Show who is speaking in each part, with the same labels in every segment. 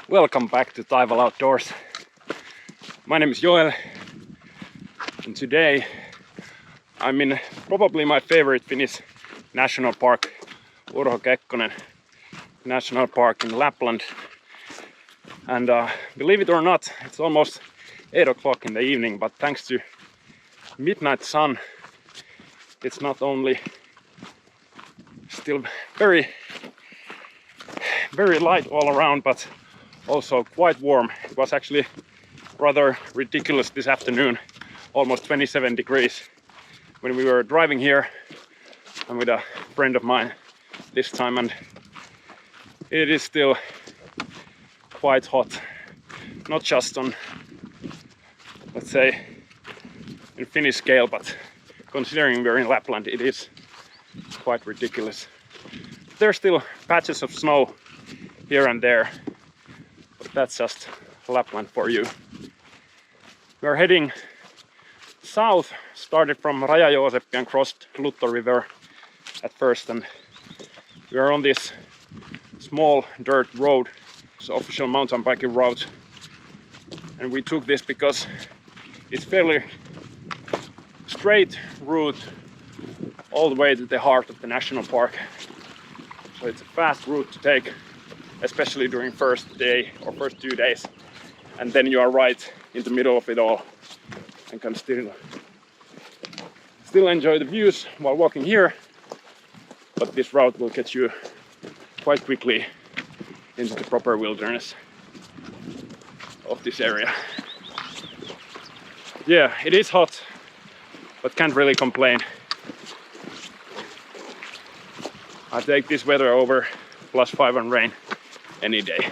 Speaker 1: Welcome back to Taival Outdoors. My name is Joel and today I'm in probably my favorite Finnish national park, Urho Kekkonen National Park in Lapland. And believe it or not, it's almost 8 o'clock in the evening, but thanks to midnight sun, it's not only still very light all around, but also quite warm. It was actually rather ridiculous this afternoon, almost 27 degrees when we were driving here. I'm with a friend of mine this time, and it is still quite hot. Not just on, let's say, in Finnish scale, but considering we're in Lapland, it is quite ridiculous. There's still patches of snow here and there, but that's just Lapland for you. We're heading south, started from Raja-Jooseppi and crossed Lutto river at first, and we are on this small dirt road. It's an official mountain biking route, and we took this because it's fairly straight route all the way to the heart of the national park. So it's a fast route to take, especially during first day or first 2 days, and then you are right in the middle of it all and can still enjoy the views while walking here. But this route will get you quite quickly into the proper wilderness of this area. Yeah, it is hot, but can't really complain. I take this weather over +5 and rain any day.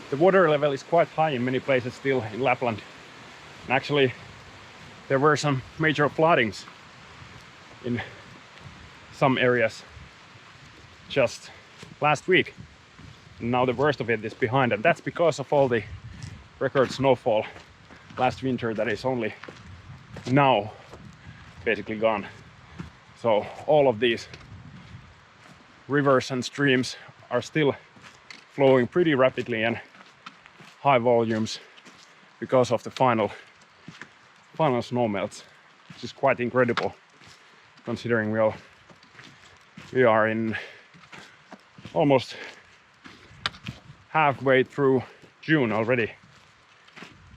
Speaker 1: The water level is quite high in many places still in Lapland. And actually, there were some major floodings in some areas just last week. And now the worst of it is behind, and that's because of all the record snowfall last winter that is only now basically gone. So all of these rivers and streams are still flowing pretty rapidly and high volumes because of the final snow melts, which is quite incredible considering we are in almost halfway through June already.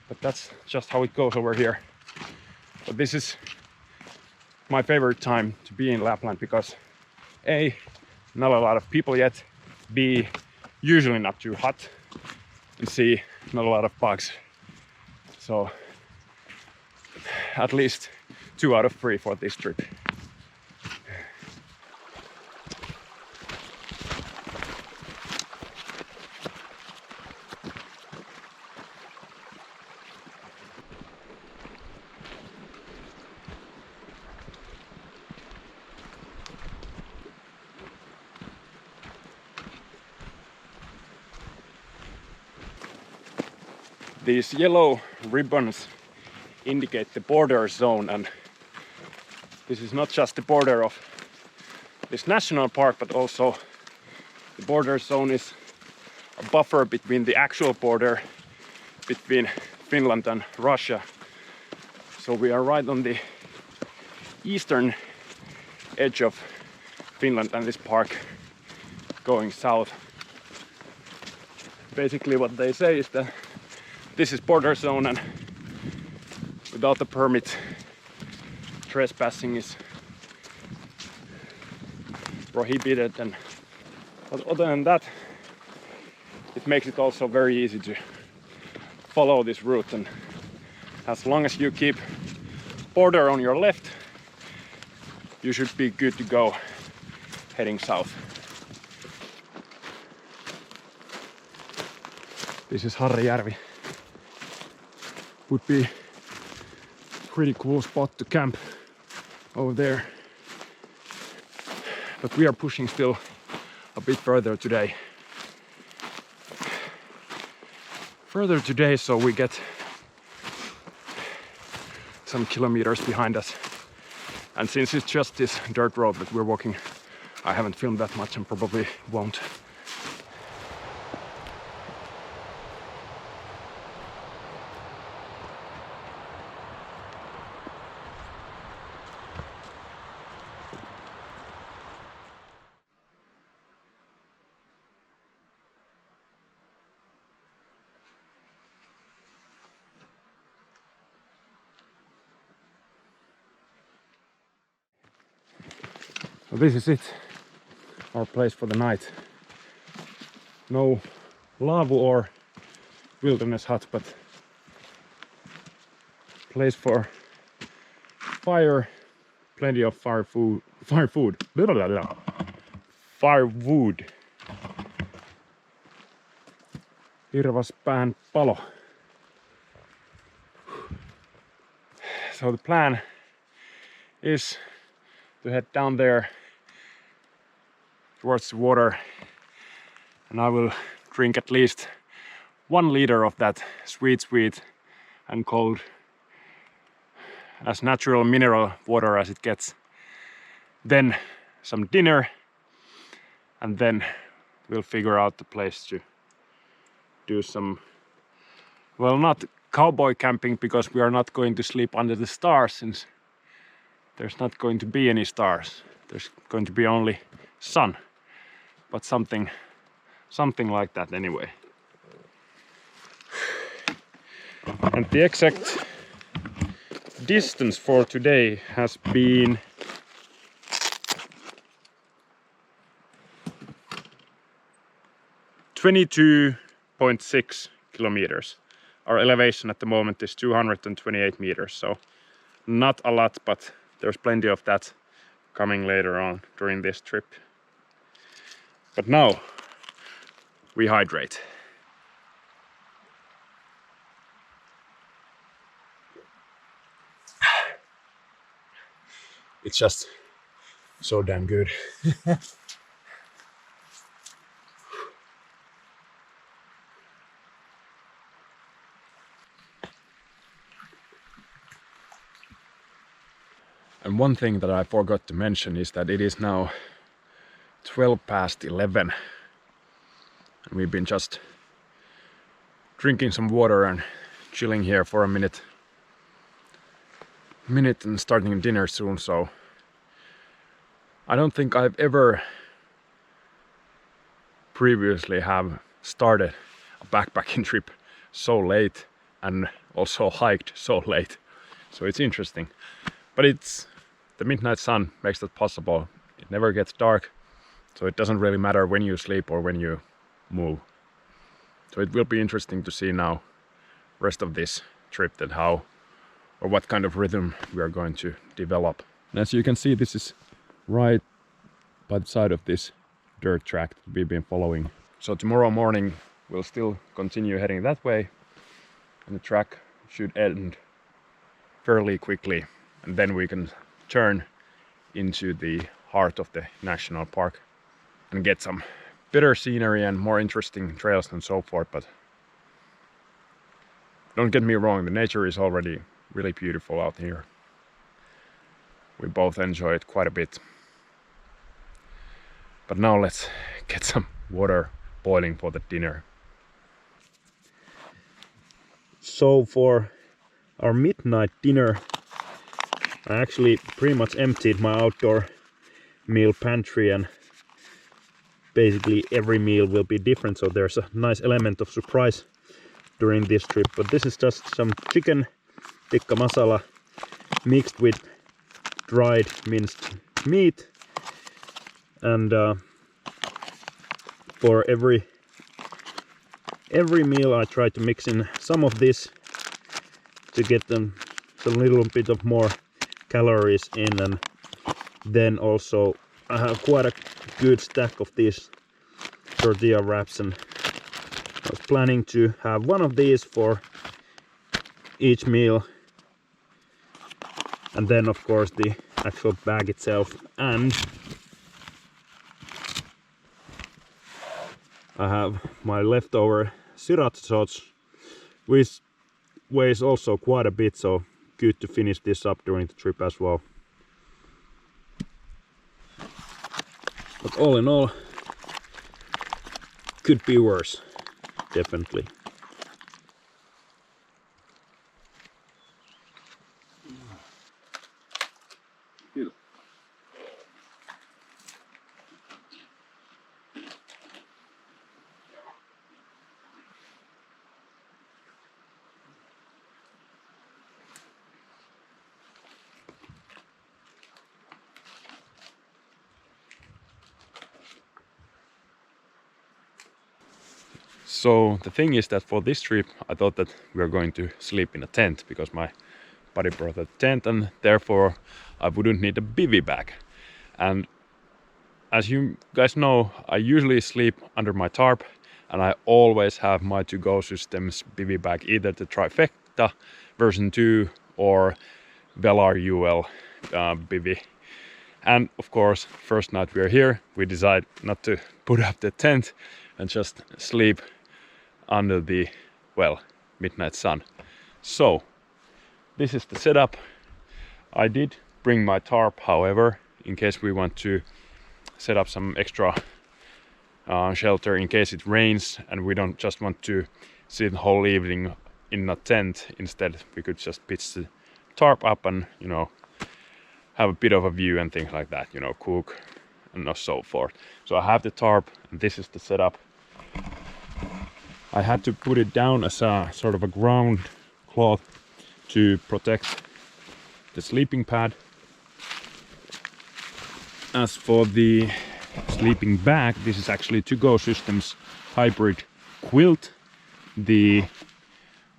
Speaker 1: But that's just how it goes over here. But this is my favorite time to be in Lapland because A, not a lot of people yet, B, usually not too hot, and C, not a lot of bugs. So at least 2 out of 3 for this trip. These yellow ribbons indicate the border zone, and this is not just the border of this national park, but also the border zone is a buffer between the actual border between Finland and Russia. So we are right on the eastern edge of Finland and this park going south. Basically what they say is that this is border zone, and without the permit, trespassing is prohibited. But other than that, it makes it also very easy to follow this route. And as long as you keep border on your left, you should be good to go heading south. This is Harrijoki. would be pretty cool spot to camp over there. But we are pushing still a bit further today. So we get some kilometers behind us. And since it's just this dirt road that we're walking, I haven't filmed that much and probably won't. So this is it, our place for the night. No laavu or wilderness hut, but place for fire, plenty of firewood. Hirvaspäänpalo. So the plan is to head down there towards the water, and I will drink at least 1 liter of that sweet and cold, as natural mineral water as it gets. Then some dinner, and then we'll figure out the place to do some, well, not cowboy camping, because we are not going to sleep under the stars, since there's not going to be any stars. There's going to be only sun, but something like that anyway. And the exact distance for today has been 22.6 kilometers. Our elevation at the moment is 228 meters, so not a lot, but there's plenty of that coming later on during this trip. But now we hydrate. It's just so damn good. And one thing that I forgot to mention is that it is now 12 past 11, and we've been just drinking some water and chilling here for a minute and starting dinner soon. So I don't think I've ever previously have started a backpacking trip so late and also hiked so late, so it's interesting. But it's the midnight sun makes that possible. It never gets dark, so it doesn't really matter when you sleep or when you move. So it will be interesting to see now rest of this trip, that how or what kind of rhythm we are going to develop. And as you can see, this is right by the side of this dirt track that we've been following. So tomorrow morning we'll still continue heading that way, and the track should end fairly quickly, and then we can turn into the heart of the national park and get some better scenery and more interesting trails and so forth. But don't get me wrong, the nature is already really beautiful out here. We both enjoy it quite a bit. But now let's get some water boiling for the dinner. So for our midnight dinner, I actually pretty much emptied my outdoor meal pantry, and basically every meal will be different, so there's a nice element of surprise during this trip. But this is just some chicken tikka masala mixed with dried minced meat, and for every meal I try to mix in some of this to get them a little bit of more calories in. And then also I have quite a good stack of these tortilla wraps, and I was planning to have one of these for
Speaker 2: each meal. And then of course the actual bag itself, and I have my leftover sriracha, which weighs also quite a bit, so good to finish this up during the trip as well. But all in all, could be worse, definitely.
Speaker 1: So the thing is that for this trip I thought that we were going to sleep in a tent because my buddy brought a tent and therefore I wouldn't need a bivy bag. And as you guys know, I usually sleep under my tarp and I always have my to-go systems bivy bag, either the Trifecta version 2 or Velar UL bivy. And of course, first night we are here, we decide not to put up the tent and just sleep under the, well, midnight sun. So this is the setup. I did bring my tarp, however, in case we want to set up some extra shelter in case it rains and we don't just want to sit the whole evening in a tent. Instead, we could just pitch the tarp up and, you know, have a bit of a view and things like that, you know, cook and so forth. So I have the tarp and this is the setup. I had to put it down as a sort of a ground cloth to protect the sleeping pad. As for the sleeping bag, this is actually To-Go Systems hybrid quilt, the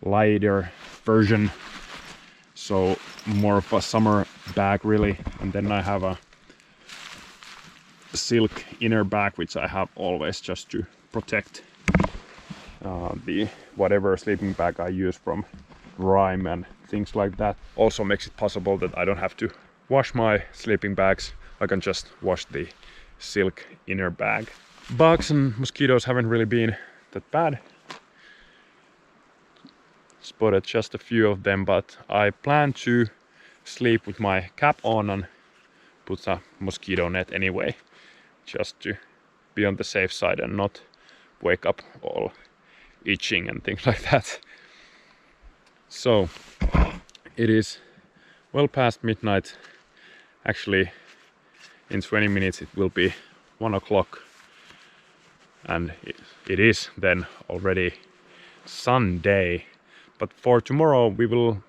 Speaker 1: lighter version, so more of a summer bag really. And then I have a silk inner bag which I have always just to protect the whatever sleeping bag I use from rime and things like that. Also makes it possible that I don't have to wash my sleeping bags. I can just wash the silk inner bag. Bugs and mosquitoes haven't really been that bad. Spotted just a few of them, but I plan to sleep with my cap on and put a mosquito net anyway, just to be on the safe side and not wake up all itching and things like that. So it is well past midnight. Actually, in 20 minutes it will be 1 o'clock, and it is then already Sunday. But for tomorrow we will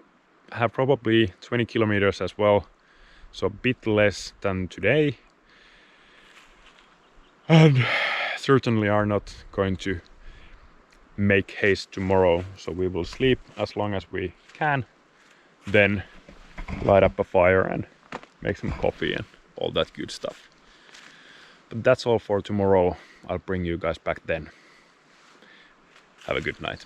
Speaker 1: have probably 20 kilometers as well, so a bit less than today, and certainly are not going to make haste tomorrow. So we will sleep as long as we can, then light up a fire and make some coffee and all that good stuff. But that's all for tomorrow. I'll bring you guys back then. Have a good night.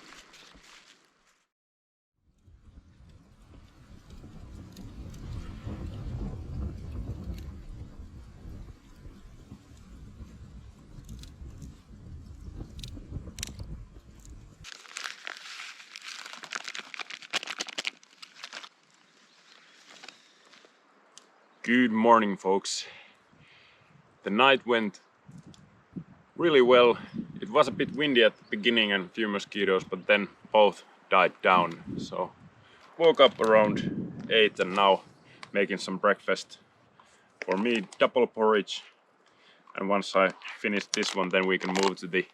Speaker 1: Good morning, folks. The night went really well. It was a bit windy at the beginning and a few mosquitoes, but then both died down. So woke up around 8 and now making some breakfast. For me, double porridge. And once I finish this one, then we can move to the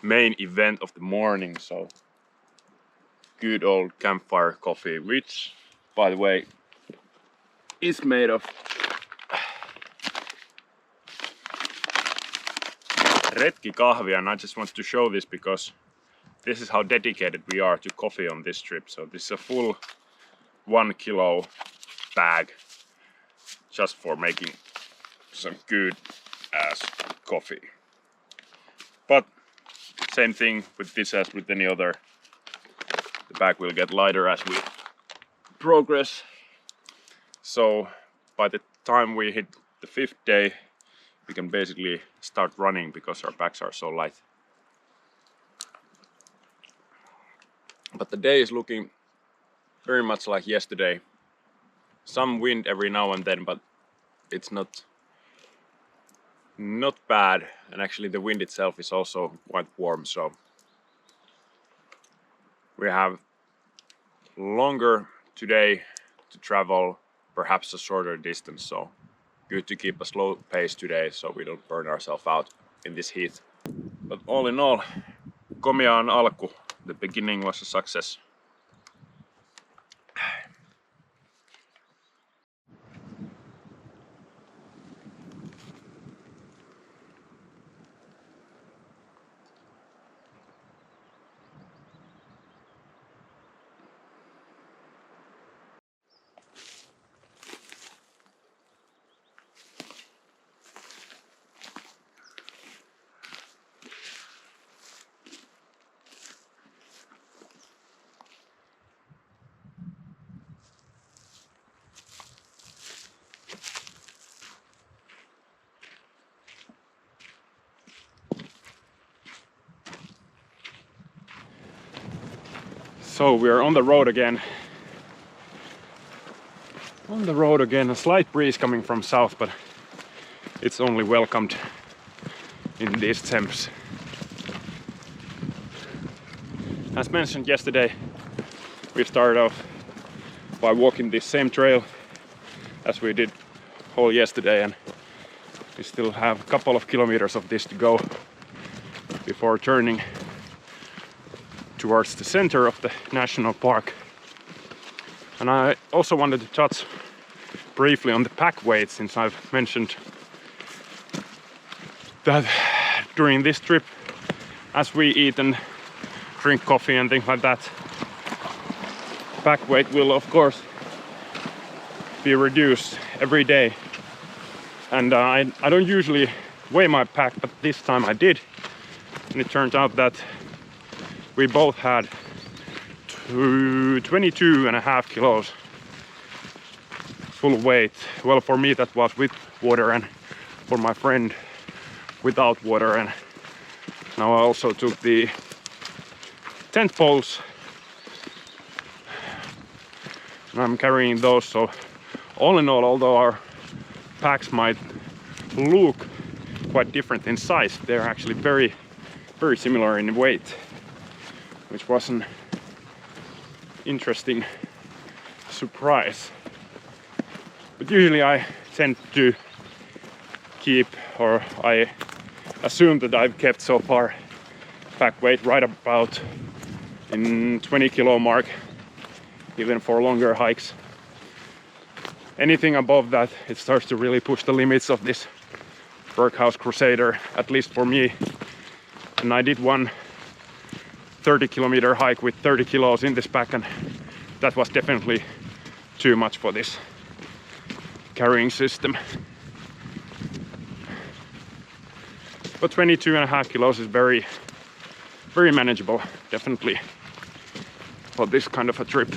Speaker 1: main event of the morning. So good old campfire coffee, which, by the way, is made of retkikahvia, and I just want to show this because this is how dedicated we are to coffee on this trip. So this is a full 1 kilo bag just for making some good ass coffee. But same thing with this as with any other. The The bag will get lighter as we progress. So by the time we hit the 5th day, we can basically start running because our bags are so light. But the day is looking very much like yesterday. Some wind every now and then, but it's not bad, and actually the wind itself is also quite warm, so we have longer today to travel, perhaps a shorter distance, so good to keep a slow pace today so we don't burn ourselves out in this heat. But all in all, komeaan alku. The beginning was a success. So we are on the road again. A slight breeze coming from south, but it's only welcomed in these temps. As mentioned yesterday, we started off by walking this same trail as we did whole yesterday, and we still have a couple of kilometers of this to go before turning towards the center of the national park. And I also wanted to touch briefly on the pack weight, since I've mentioned that during this trip, as we eat and drink coffee and things like that, pack weight will of course be reduced every day. And I don't usually weigh my pack, but this time I did, and it turned out that we both had 22.5 kilos full weight. Well, for me that was with water, and for my friend without water. And now I also took the tent poles, and I'm carrying those. So all in all, although our packs might look quite different in size, they're actually very similar in weight, which was an interesting surprise. But usually I tend to keep, or I assume that I've kept so far, pack weight right about in 20 kilo mark, even for longer hikes. Anything above that, it starts to really push the limits of this Workhouse Crusader, at least for me. And I did one 30-kilometer hike with 30 kilos in this pack, and that was definitely too much for this carrying system. But 22.5 kilos is very manageable, definitely, for this kind of a trip.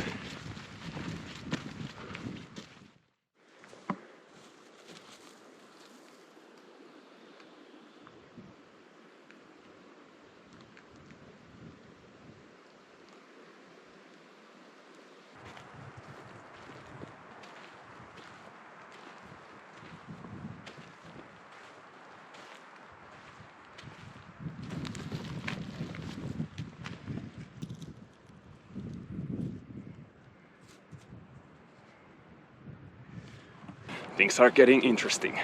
Speaker 1: Things are getting interesting.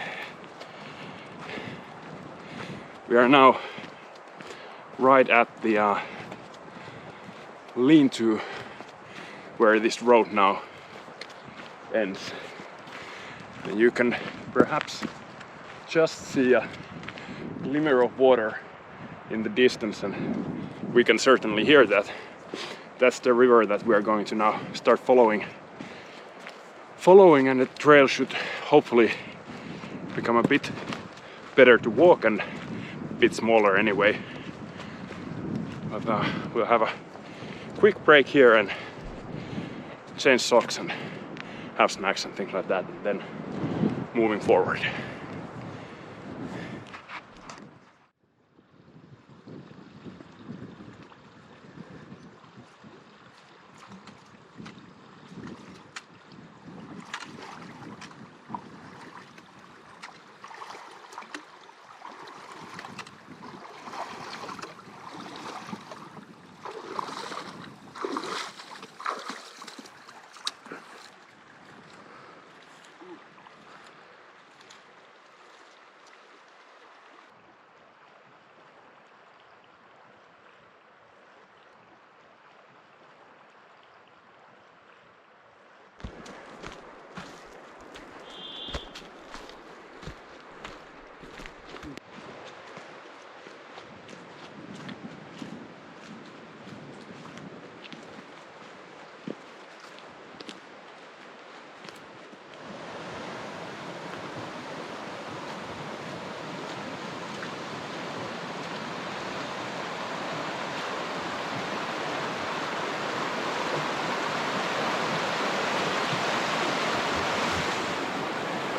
Speaker 1: We are now right at the lean-to where this road now ends. And you can perhaps just see a glimmer of water in the distance, and we can certainly hear that. That's the river that we are going to now start following, and the trail should hopefully become a bit better to walk and a bit smaller anyway. But we'll have a quick break here and change socks and have snacks and things like that, and then moving forward.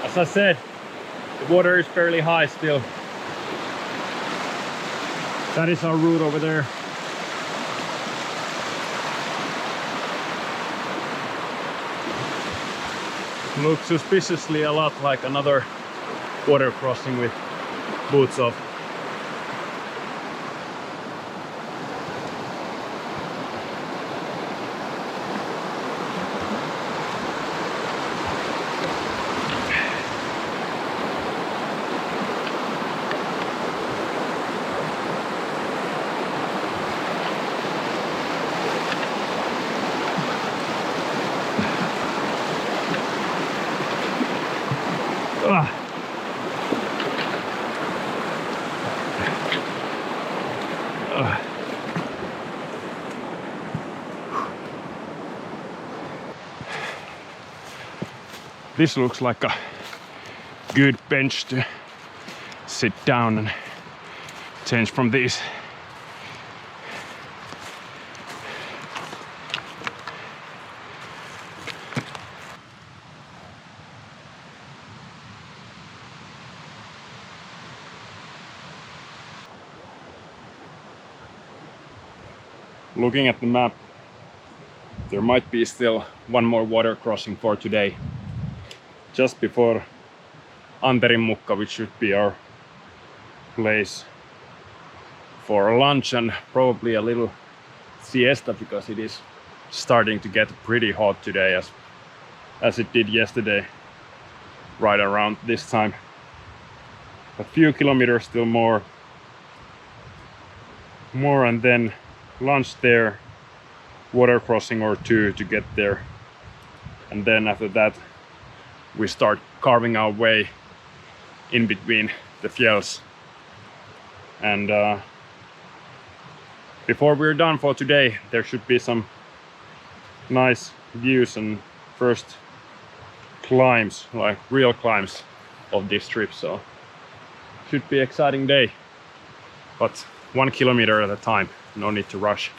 Speaker 1: As I said, the water is fairly high still. That is our route over there. Looks suspiciously a lot like another water crossing with boots off. This looks like a good bench to sit down and change from these. Looking at the map, there might be still one more water crossing for today. Just before Anterinmukka, which should be our place for lunch and probably a little siesta, because it is starting to get pretty hot today as it did yesterday right around this time. A few kilometers still more and then lunch there, water crossing or two to get there, and then after that we start carving our way in between the fjells. And before we're done for today, there should be some nice views and first climbs, like real climbs of this trip, so should be exciting day, but 1 kilometer at a time, no need to rush.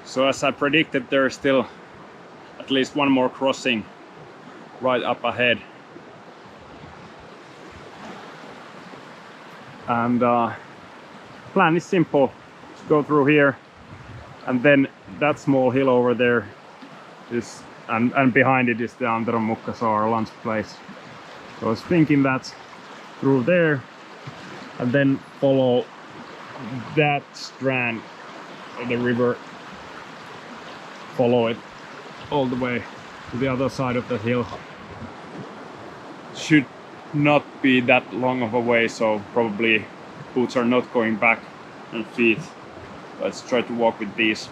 Speaker 1: So as I predicted, there's still at least one more crossing right up ahead. And plan is simple. Just go through here, and then that small hill over there is, and behind it is the Anterinmukka, so our lunch place. So I was thinking that through there and then follow that strand of the river, follow it all the way to the other side of the hill. Should not be that long of a way, so probably boots are not going back and feet. Let's try to walk with these.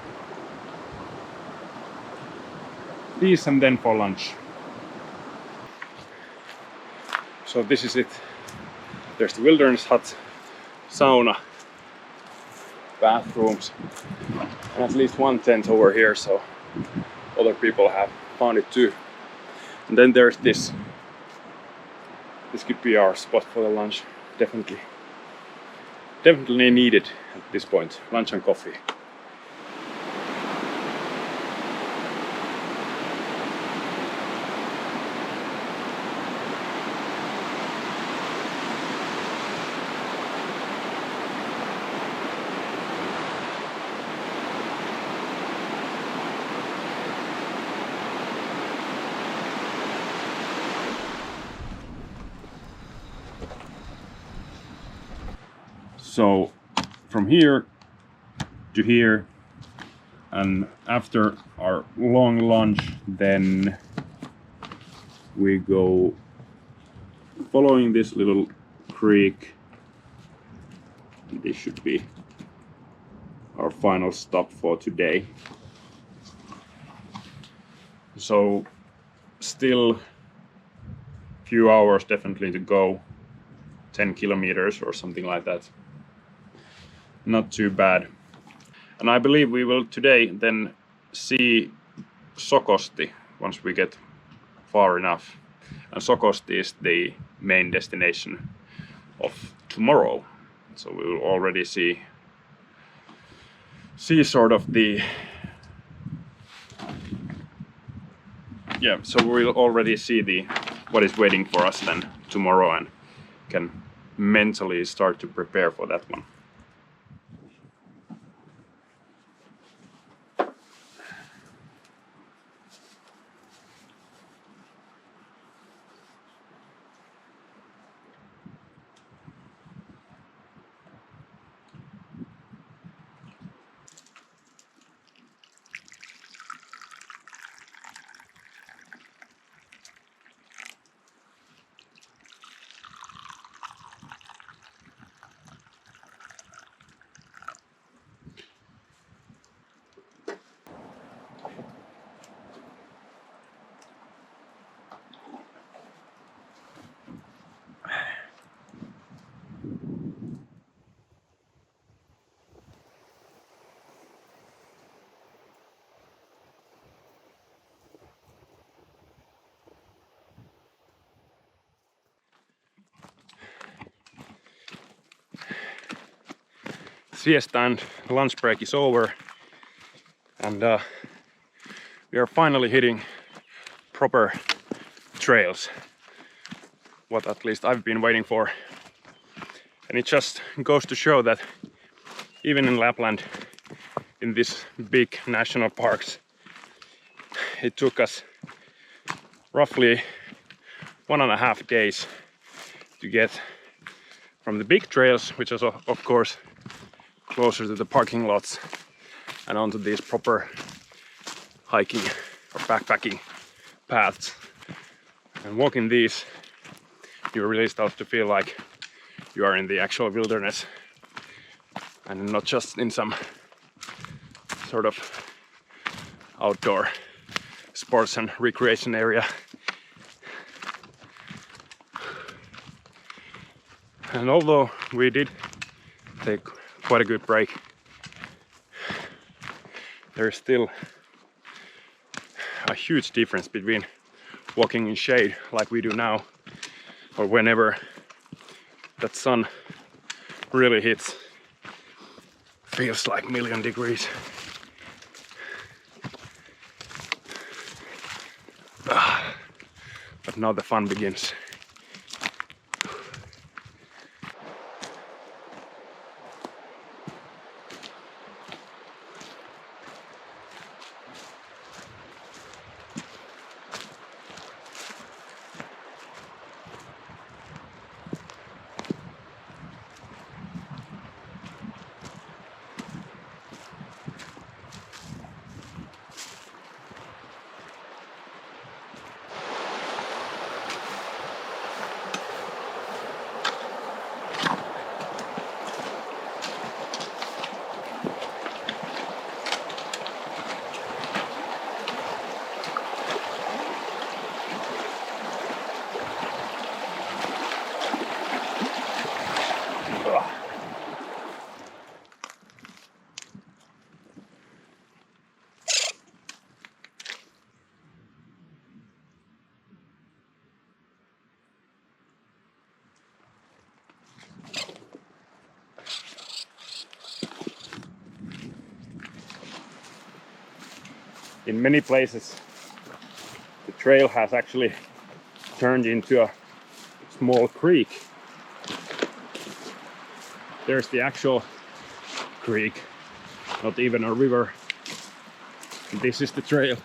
Speaker 1: these and then for lunch. So this is it. There's the wilderness hut, sauna, bathrooms, and at least one tent over here, so other people have found it too. And then there's this. This could be our spot for the lunch. Definitely needed at this point. Lunch and coffee. So from here to here, and after our long lunch, then we go following this little creek. This should be our final stop for today. So still few hours definitely to go, 10 kilometers or something like that. Not too bad. And I believe we will today then see Sokosti once we get far enough. And Sokosti is the main destination of tomorrow. So we will already see sort of the... Yeah, so we'll already see what is waiting for us then tomorrow and can mentally start to prepare for that one. Siesta and lunch break is over, and we are finally hitting proper trails, what at least I've been waiting for. And it just goes to show that even in Lapland, in these big national parks, it took us roughly 1.5 days to get from the big trails, which is of course closer to the parking lots, and onto these proper hiking or backpacking paths. And walking these, you really start to feel like you are in the actual wilderness and not just in some sort of outdoor sports and recreation area. And although we did take quite a good break, there's still a huge difference between walking in shade like we do now, or whenever that sun really hits. Feels like 1,000,000 degrees. But now the fun begins. in many places the trail has actually turned into a small creek. There's the actual creek, not even a river. This is the trail.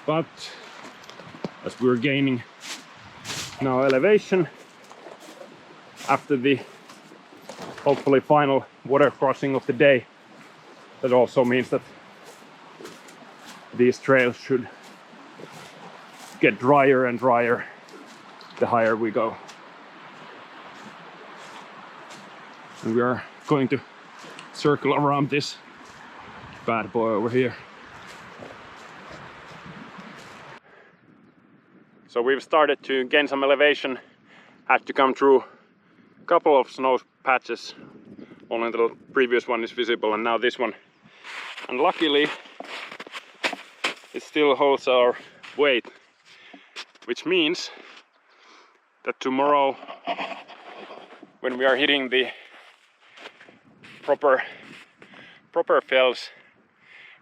Speaker 1: But as we're gaining now elevation after the hopefully final water crossing of the day, that also means that these trails should get drier and drier the higher we go. And we are going to circle around this bad boy over here. So we've started to gain some elevation, had to come through a couple of snow patches. Only the previous one is visible and now this one. And luckily it still holds our weight, which means that tomorrow when we are hitting the proper fells,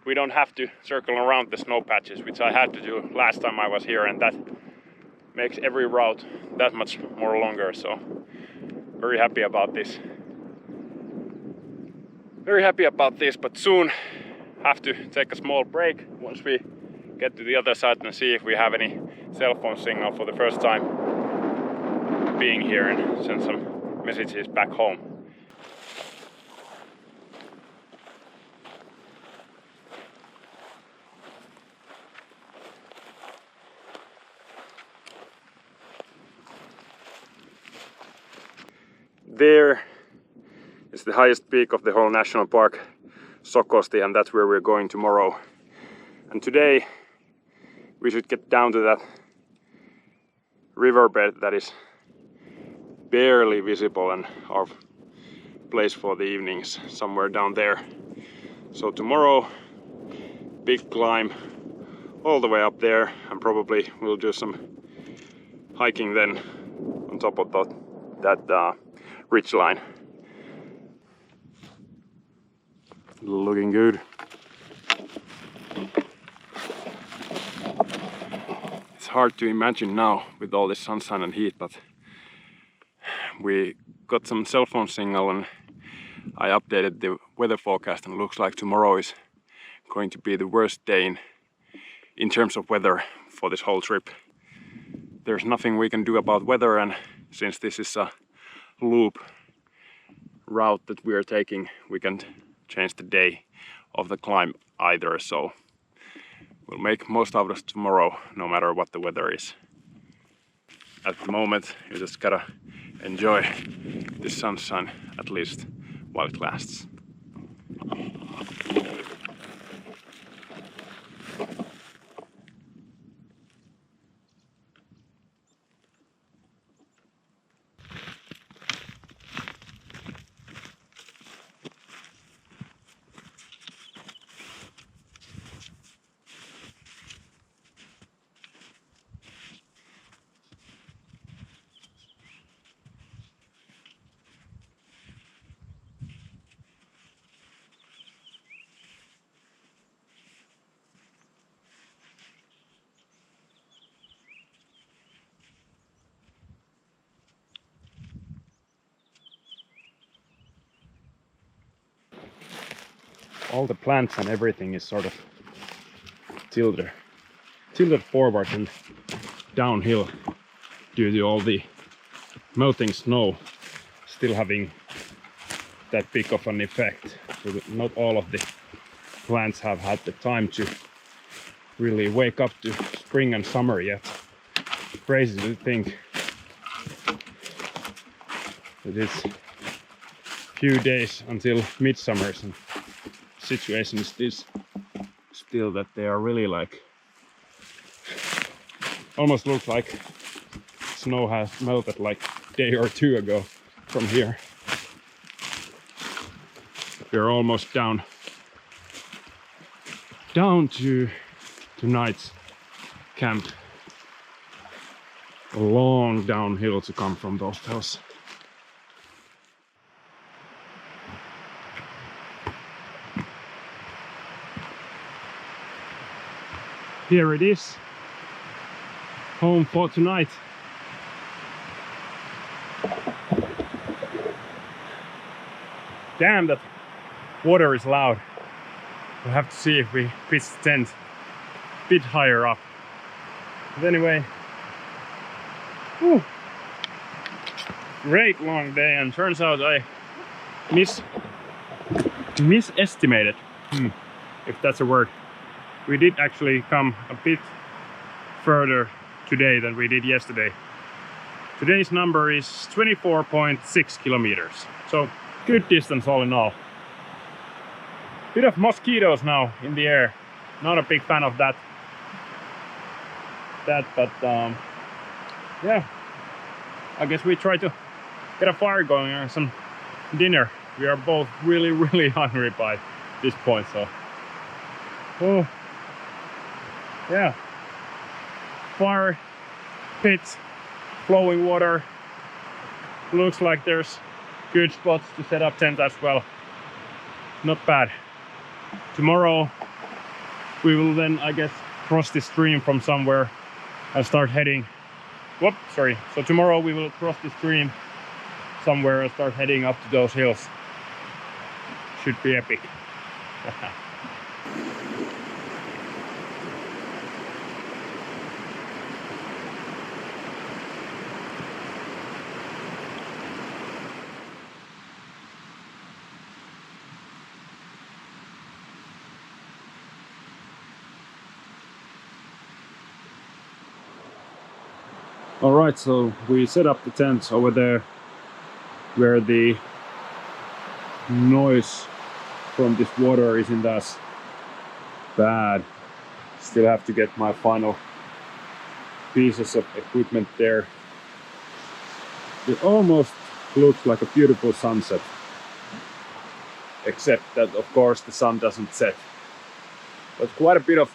Speaker 1: we don't have to circle around the snow patches, which I had to do last time I was here, and that makes every route that much more longer. So very happy about this. Very happy about this, but soon have to take a small break once we get to the other side and see if we have any cell phone signal for the first time being here, and send some messages back home. There is the highest peak of the whole national park, Sokosti, and that's where we're going tomorrow. And today we should get down to that riverbed that is barely visible, and our place for the evenings somewhere down there. So tomorrow, big climb all the way up there, and probably we'll do some hiking then on top of that ridge line. Looking good. It's hard to imagine now with all this sunshine and heat, but we got some cell phone signal and I updated the weather forecast, and it looks like tomorrow is going to be the worst day in terms of weather for this whole trip. There's nothing we can do about weather, and since this is a loop route that we are taking, we can't change the day of the climb either, so we'll make most of it tomorrow no matter what the weather is. At the moment you just gotta enjoy the sunshine, at least while it lasts. All the plants and everything is sort of tilted forward and downhill due to all the melting snow still having that big of an effect. So that not all of the plants have had the time to really wake up to spring and summer yet. Crazy to think that it's few days until midsummer, and situation is this still that they are really like, almost looks like snow has melted like a day or two ago from here. We're almost down to tonight's camp. A long downhill to come from those hills. here it is. Home for tonight. Damn, that water is loud. We'll have to see if we pitch the tent a bit higher up. But anyway, whew, great long day, and turns out I misestimated, if that's a word. We did actually come a bit further today than we did yesterday. Today's number is 24.6 kilometers. So good distance all in all. Bit of mosquitoes now in the air. Not a big fan of that. But yeah, I guess we try to get a fire going and some dinner. We are both really hungry by this point, so oh yeah, fire pit, flowing water. Looks like there's good spots to set up tent as well. Not bad. Tomorrow we will then, I guess, cross the stream from somewhere and start heading. Whoop, sorry. So tomorrow we will cross the stream somewhere and start heading up to those hills. Should be epic. Alright, so we set up the tents over there where the noise from this water isn't as bad. Still have to get my final pieces of equipment there. It almost looks like a beautiful sunset, except that of course the sun doesn't set. But quite a bit of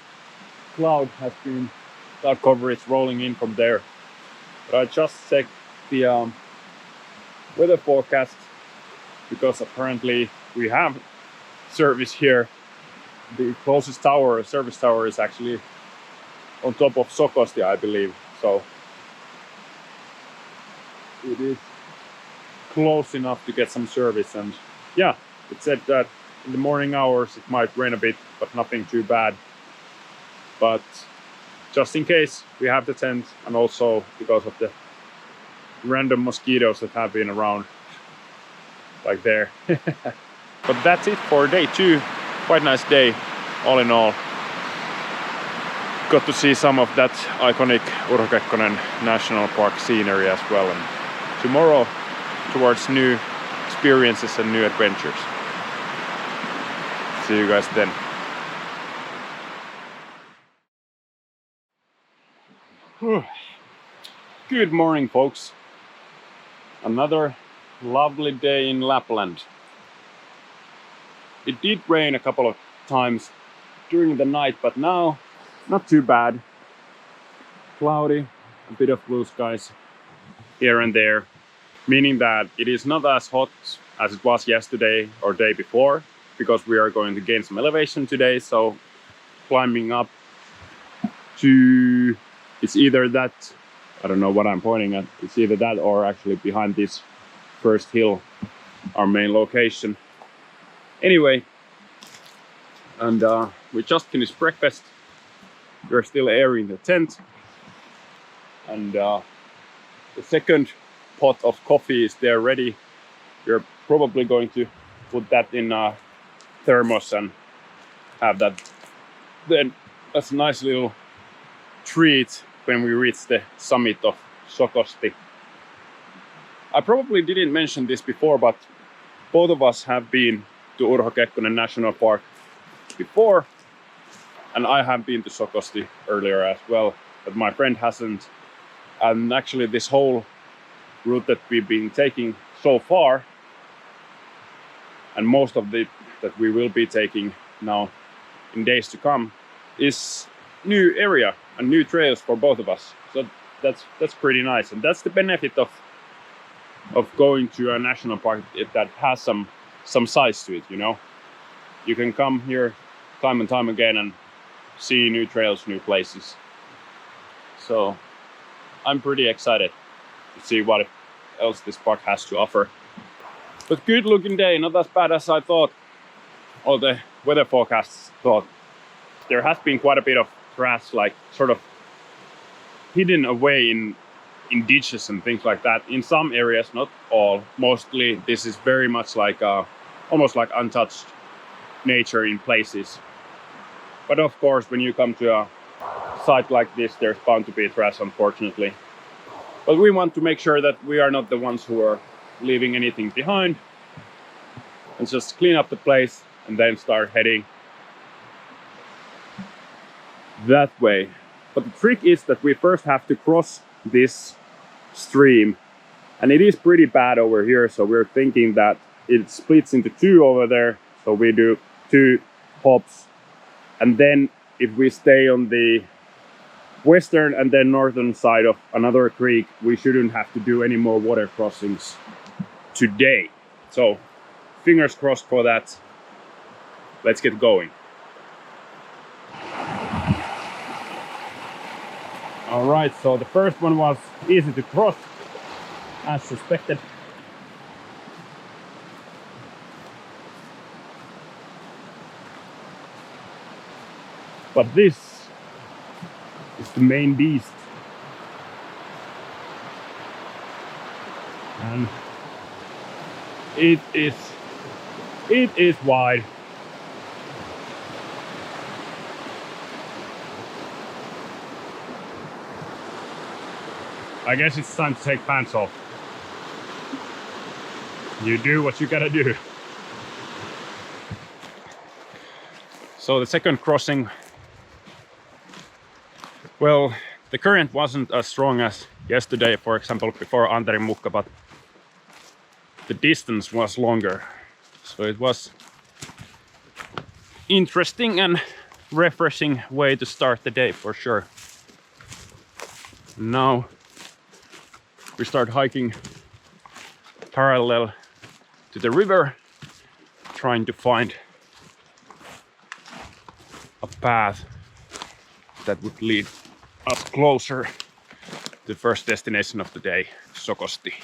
Speaker 1: cloud coverage rolling in from there. But I just checked the weather forecast, because apparently we have service here. The closest service tower is actually on top of Sokosti, I believe. So it is close enough to get some service. And yeah, it said that in the morning hours it might rain a bit, but nothing too bad. But just in case, we have the tent, and also because of the random mosquitoes that have been around, like there. But that's it for day 2. Quite nice day, all in all. Got to see some of that iconic Urho Kekkonen National Park scenery as well. And tomorrow, towards new experiences and new adventures. See you guys then. Good morning, folks. Another lovely day in Lapland. It did rain a couple of times during the night, but now not too bad. Cloudy, a bit of blue skies here and there, meaning that it is not as hot as it was yesterday or day before, because we are going to gain some elevation today. So climbing up to, it's either that, I don't know what I'm pointing at, it's either that or actually behind this first hill, our main location. Anyway, and we just finished breakfast. We're still airing the tent, and the second pot of coffee is there ready. We're probably going to put that in a thermos and have that then as a nice little treat when we reach the summit of Sokosti. I probably didn't mention this before, but both of us have been to Urho Kekkonen National Park before, and I have been to Sokosti earlier as well, but my friend hasn't. And actually this whole route that we've been taking so far, and most of it that we will be taking now in days to come, is new area and new trails for both of us. So that's pretty nice, and that's the benefit of going to a national park that has some size to it, you know. You can come here time and time again and see new trails, new places. So I'm pretty excited to see what else this park has to offer. But good looking day, not as bad as I thought, or the weather forecasts thought. There has been quite a bit of grass, like sort of hidden away in ditches and things like that. In some areas, not all. Mostly this is very much like almost like untouched nature in places. But of course, when you come to a site like this, there's bound to be trash, unfortunately. But we want to make sure that we are not the ones who are leaving anything behind, and just clean up the place and then start heading that way. But the trick is that we first have to cross this stream, and it is pretty bad over here, so we're thinking that it splits into two over there, so we do 2 hops, and then if we stay on the western and then northern side of another creek, we shouldn't have to do any more water crossings today. So fingers crossed for that. Let's get going. All right, so the first one was easy to cross, as suspected. But this is the main beast. And it is wide. I guess it's time to take pants off. You do what you gotta do. So the second crossing, well, the current wasn't as strong as yesterday, for example, before Anterinmukka, but the distance was longer. So it was interesting and refreshing way to start the day for sure. Now we start hiking parallel to the river, trying to find a path that would lead us closer to the first destination of the day, Sokosti.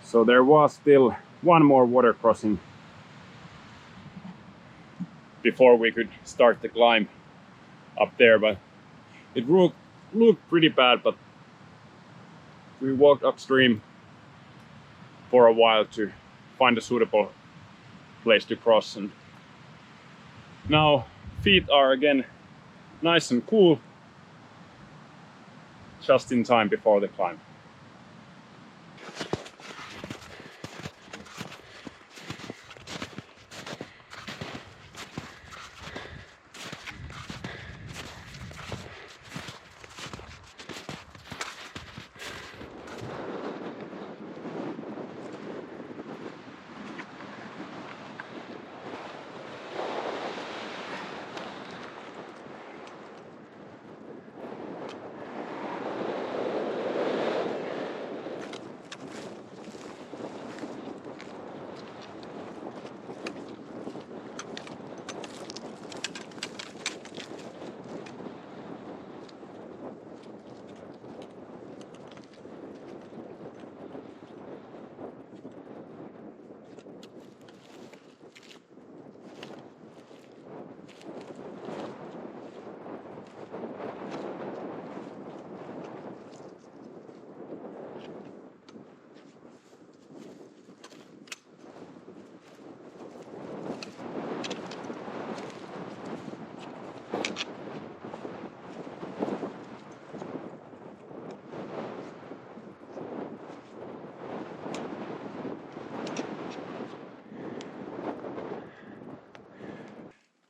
Speaker 1: So there was still one more water crossing before we could start the climb up there, but it looked pretty bad, but we walked upstream for a while to find a suitable place to cross, and now feet are again nice and cool, just in time before the climb.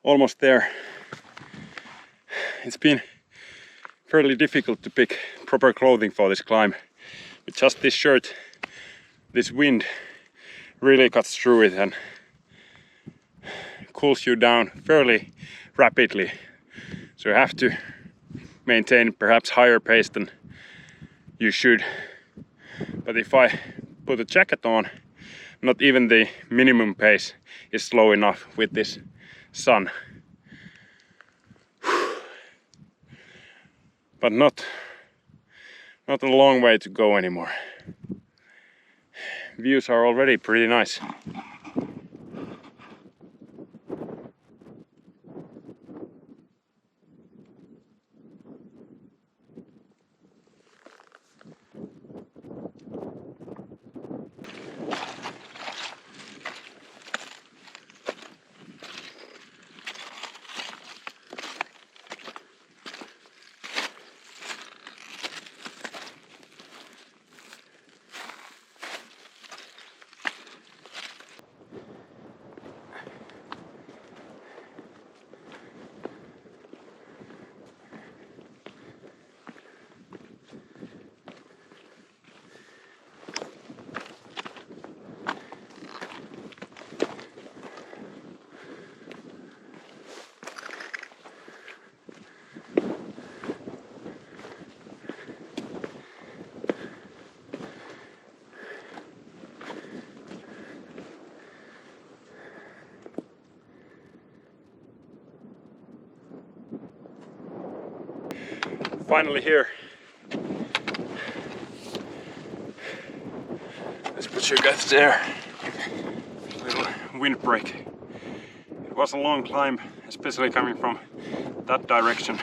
Speaker 1: Almost there. it's been fairly difficult to pick proper clothing for this climb. With just this shirt, this wind really cuts through it and cools you down fairly rapidly. So you have to maintain perhaps higher pace than you should. But if I put a jacket on, not even the minimum pace is slow enough with this sun. But not a long way to go anymore. Views are already pretty nice. Finally here. Let's put you guys there. Little windbreak. It was a long climb, especially coming from that direction.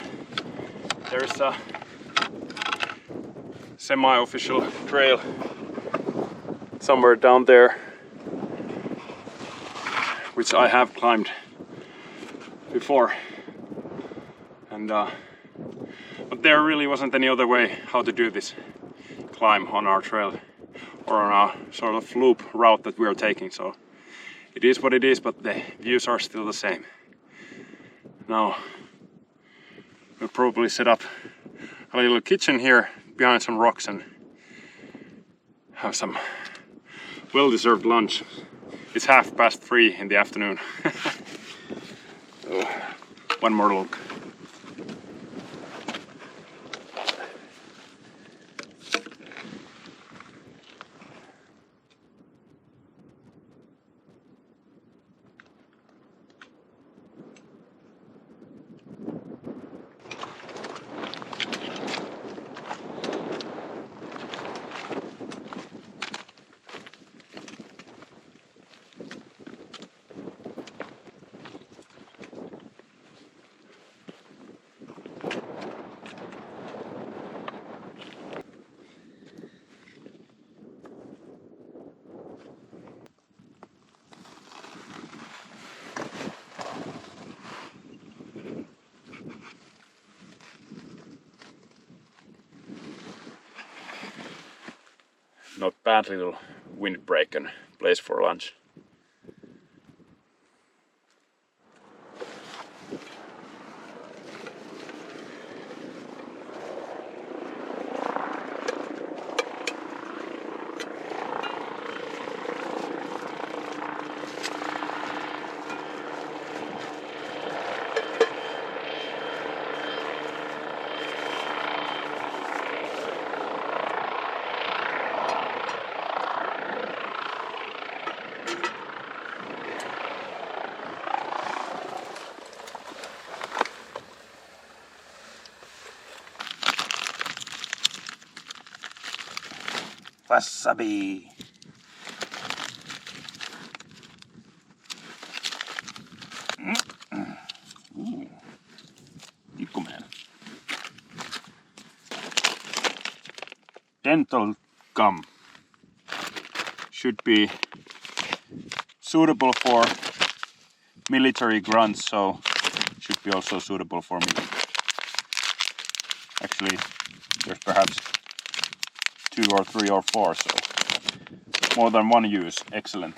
Speaker 1: There's a semi-official trail somewhere down there, which I have climbed before, and but there really wasn't any other way how to do this climb on our trail or on our sort of loop route that we are taking. So it is what it is, but the views are still the same. Now we'll probably set up a little kitchen here behind some rocks and have some well-deserved lunch. It's 3:30 in the afternoon. So, one more look. Not bad little windbreak and place for lunch. Wasabi. Pikkuinen. Dental gum should be suitable for military grunts, so should be also suitable for me. Actually, there's perhaps 2 or 3 or 4, so more than one use. Excellent.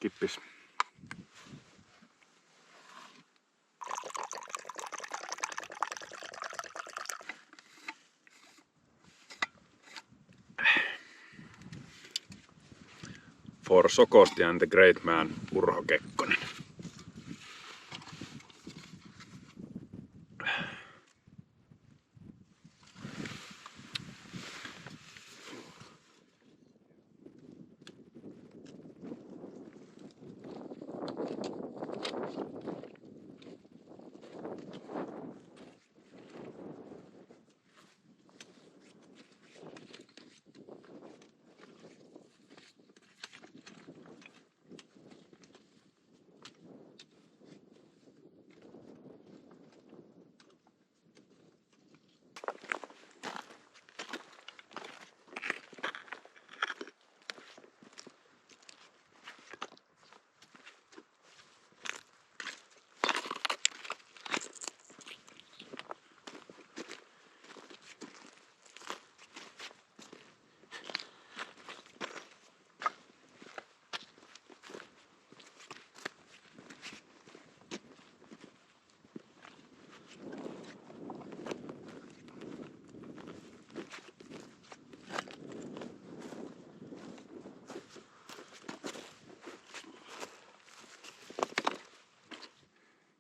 Speaker 1: Kippis. For Sokosti and the great man Urho Kekkonen.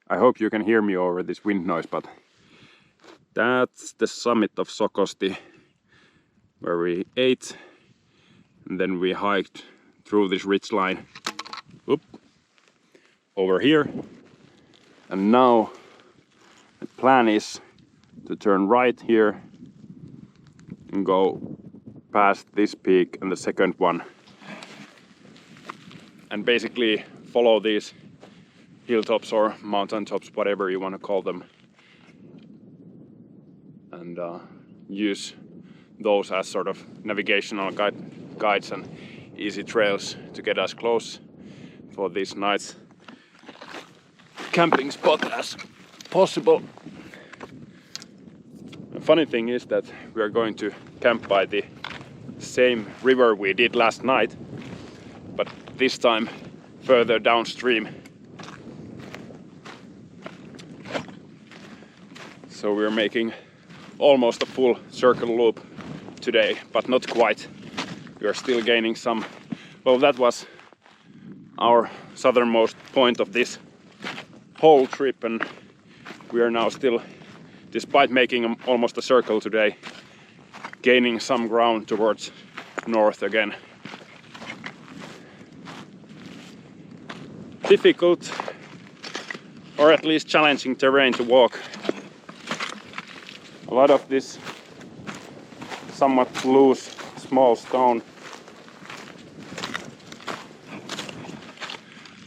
Speaker 1: I hope you can hear me over this wind noise, but that's the summit of Sokosti where we ate and then we hiked through this ridge line over here, and now the plan is to turn right here and go past this peak and the second one and basically follow these hilltops or mountaintops, whatever you want to call them, and use those as sort of navigational guides and easy trails to get as close for this nice camping spot as possible. The funny thing is that we are going to camp by the same river we did last night, but this time further downstream. So we're making almost a full circle loop today, but not quite. We are still gaining some. Well, that was our southernmost point of this whole trip, and we are now still, despite making almost a circle today, gaining some ground towards north again. Difficult, or at least challenging terrain to walk. A lot of this somewhat loose small stone,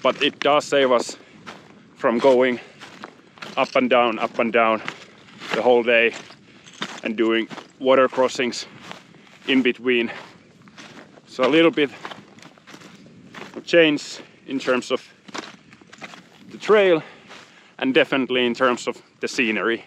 Speaker 1: but it does save us from going up and down the whole day and doing water crossings in between. So a little bit of change in terms of the trail and definitely in terms of the scenery.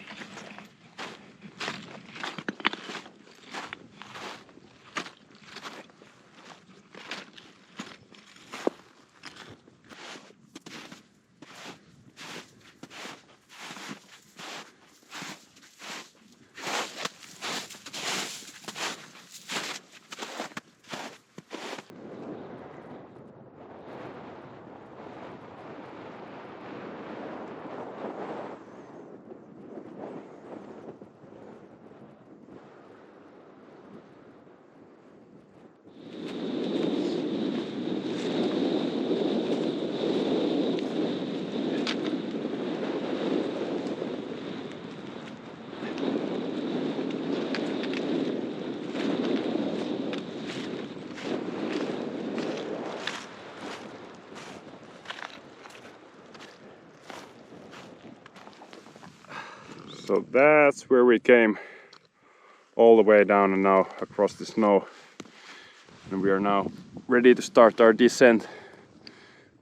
Speaker 1: So that's where we came all the way down and now across the snow. And we are now ready to start our descent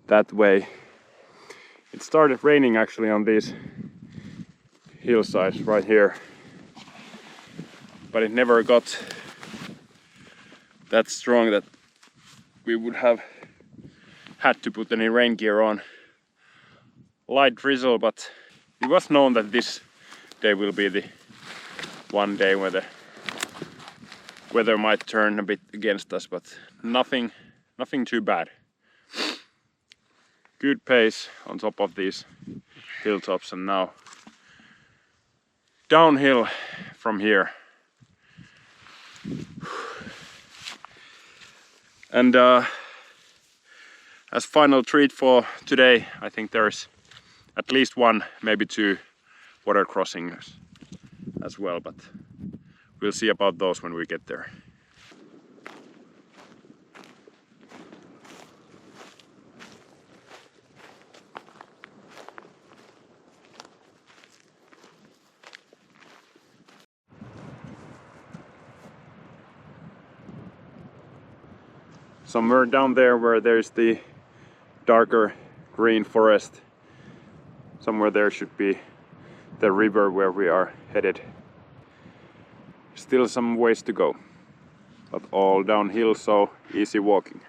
Speaker 1: that way. It started raining actually on these hillsides right here, but it never got that strong that we would have had to put any rain gear on. Light drizzle, but it was known that this day will be the one day where the weather might turn a bit against us, but nothing too bad. Good pace on top of these hilltops, and now downhill from here. And as final treat for today, I think there's at least one, maybe two water crossings as well, but we'll see about those when we get there. Somewhere down there where there's the darker green forest, somewhere there should be the river where we are headed. Still some ways to go, but all downhill, so easy walking.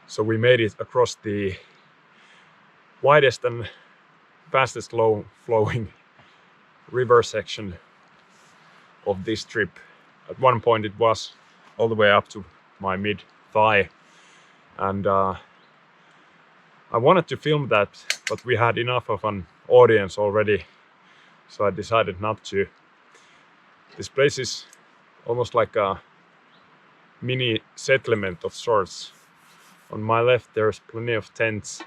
Speaker 1: So we made it across the widest and fastest flowing river section of this trip. At one point it was all the way up to my mid-thigh, and I wanted to film that, but we had enough of an audience already, so I decided not to. This place is almost like a mini settlement of sorts. On my left there's plenty of tents,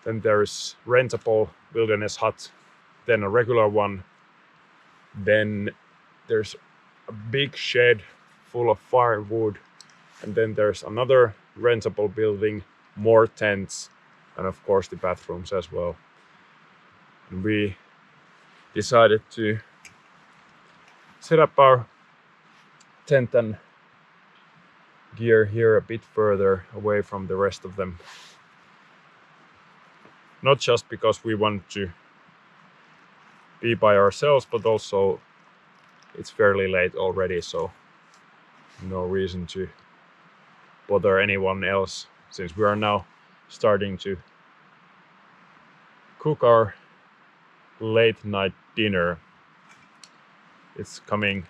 Speaker 1: then there's rentable wilderness hut, then a regular one, then there's a big shed full of firewood, and then there's another rentable building, more tents, and of course the bathrooms as well. And we decided to set up our tent and gear here a bit further away from the rest of them. Not just because we want to be by ourselves, but also it's fairly late already, so no reason to bother anyone else, since we are now starting to cook our late night dinner. It's coming,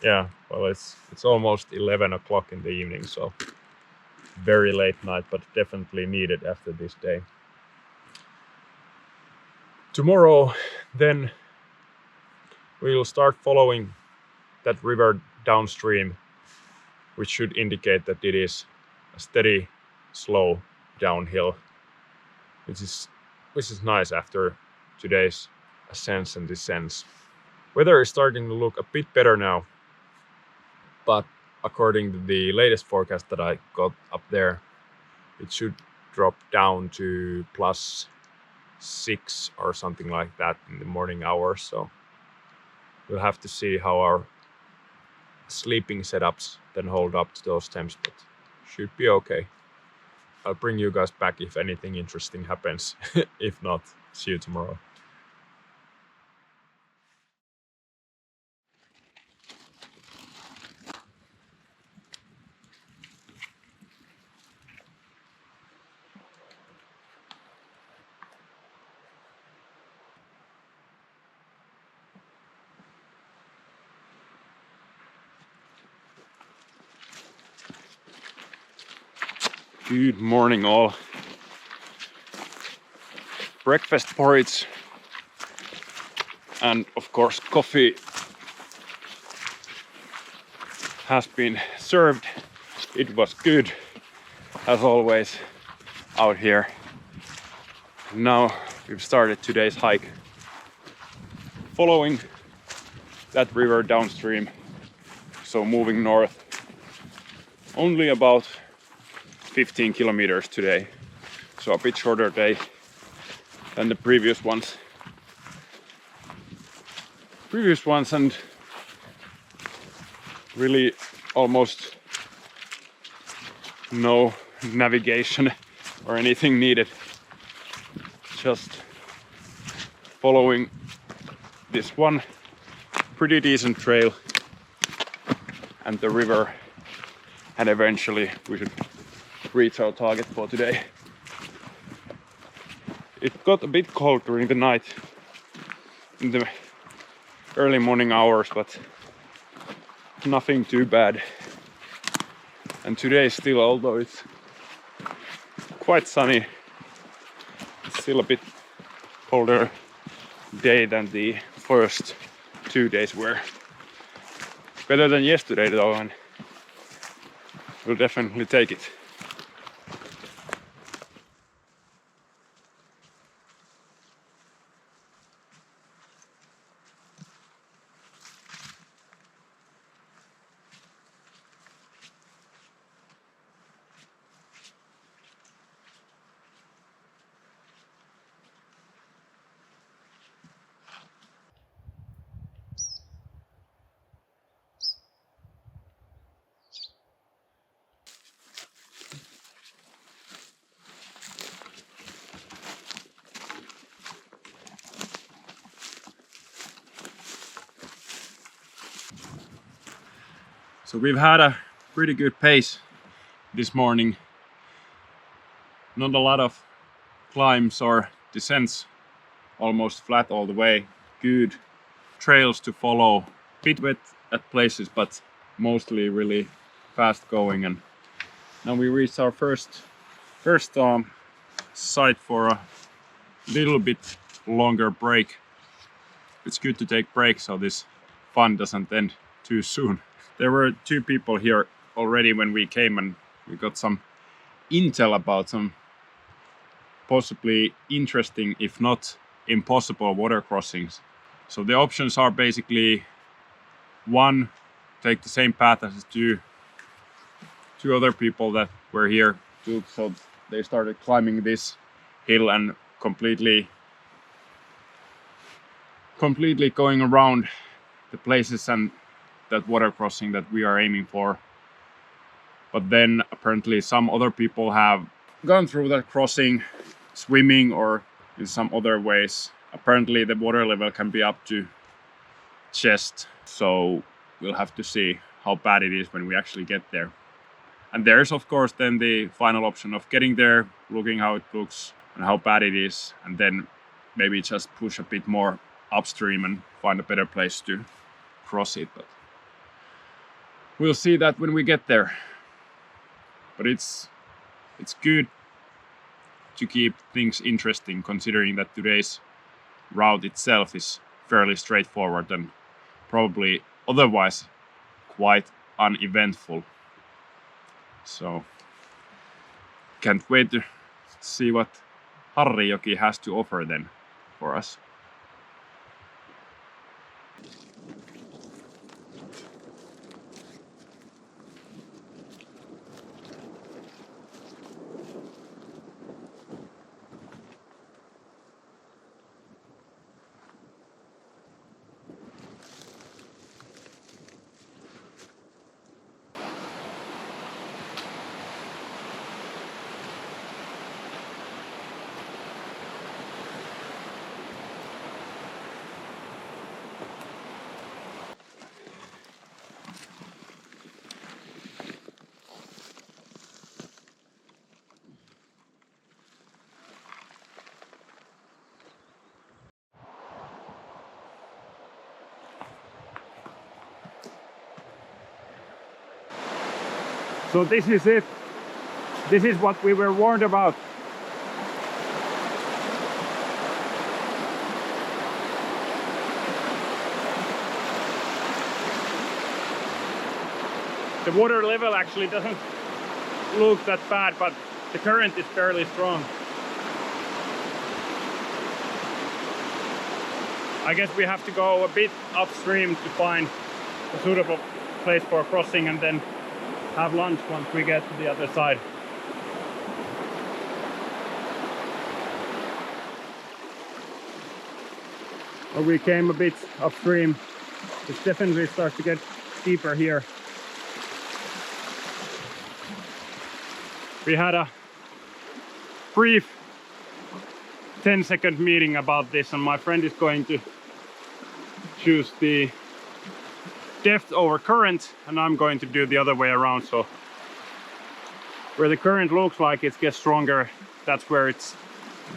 Speaker 1: yeah, well, it's almost 11 o'clock in the evening, so very late night, but definitely needed after this day. Tomorrow then we will start following that river downstream, which should indicate that it is a steady, slow downhill, which is nice after today's ascents and descents. Weather is starting to look a bit better now, but according to the latest forecast that I got up there, it should drop down to +6 or something like that in the morning hours, so we'll have to see how our sleeping setups then hold up to those temps, but should be okay. I'll bring you guys back if anything interesting happens. If not, see you tomorrow. Good morning all. Breakfast porridge and of course coffee has been served. It was good as always out here. Now we've started today's hike following that river downstream, so moving north. Only about 15 kilometers today, so a bit shorter day than the previous ones and really almost no navigation or anything needed, just following this one pretty decent trail and the river, and eventually we should reach our target for today. It got a bit cold during the night in the early morning hours, but nothing too bad. And today still, although it's quite sunny, it's still a bit colder day than the first 2 days were. Better than yesterday though, and we'll definitely take it. So we've had a pretty good pace this morning. Not a lot of climbs or descents, almost flat all the way. Good trails to follow, bit wet at places, but mostly really fast going. And now we reached our first site for a little bit longer break. It's good to take breaks so this fun doesn't end too soon. There were 2 people here already when we came, and we got some intel about some possibly interesting, if not impossible, water crossings. So the options are basically 1, take the same path as the two other people that were here took, so they started climbing this hill and completely going around the places and that water crossing that we are aiming for. But then apparently some other people have gone through that crossing swimming or in some other ways. Apparently the water level can be up to chest, so we'll have to see how bad it is when we actually get there. And there's of course then the final option of getting there, looking how it looks and how bad it is, and then maybe just push a bit more upstream and find a better place to cross it. But we'll see that when we get there. But it's good to keep things interesting, considering that today's route itself is fairly straightforward and probably otherwise quite uneventful. So can't wait to see what Harrijoki has to offer then for us. So this is it. This is what we were warned about. The water level actually doesn't look that bad, but the current is fairly strong. I guess we have to go a bit upstream to find a suitable place for crossing and then have lunch once we get to the other side. Or we came a bit upstream. It definitely starts to get deeper here. We had a brief 10-second meeting about this, and my friend is going to choose the depth over current, and I'm going to do the other way around. So where the current looks like it gets stronger, that's where it's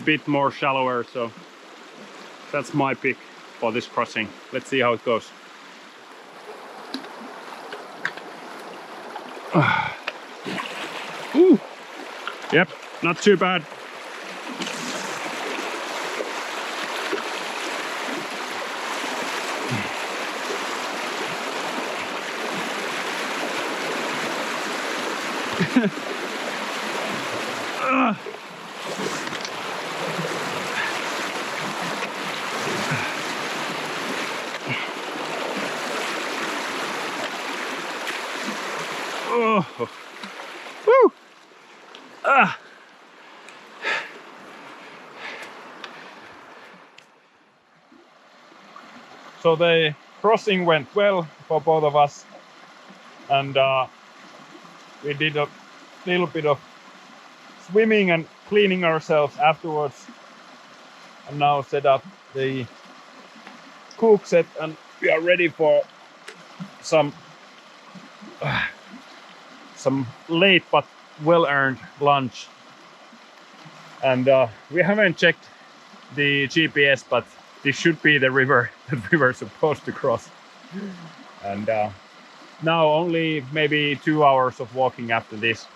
Speaker 1: a bit more shallower. So that's my pick for this crossing. Let's see how it goes. Ooh. Yep, not too bad. Oh. Woo. So the crossing went well for both of us, and we did a little bit of swimming and cleaning ourselves afterwards, and now set up the cook set, and we are ready for some late but well-earned lunch. And we haven't checked the GPS, but this should be the river that we were supposed to cross. And now only maybe 2 hours of walking after this,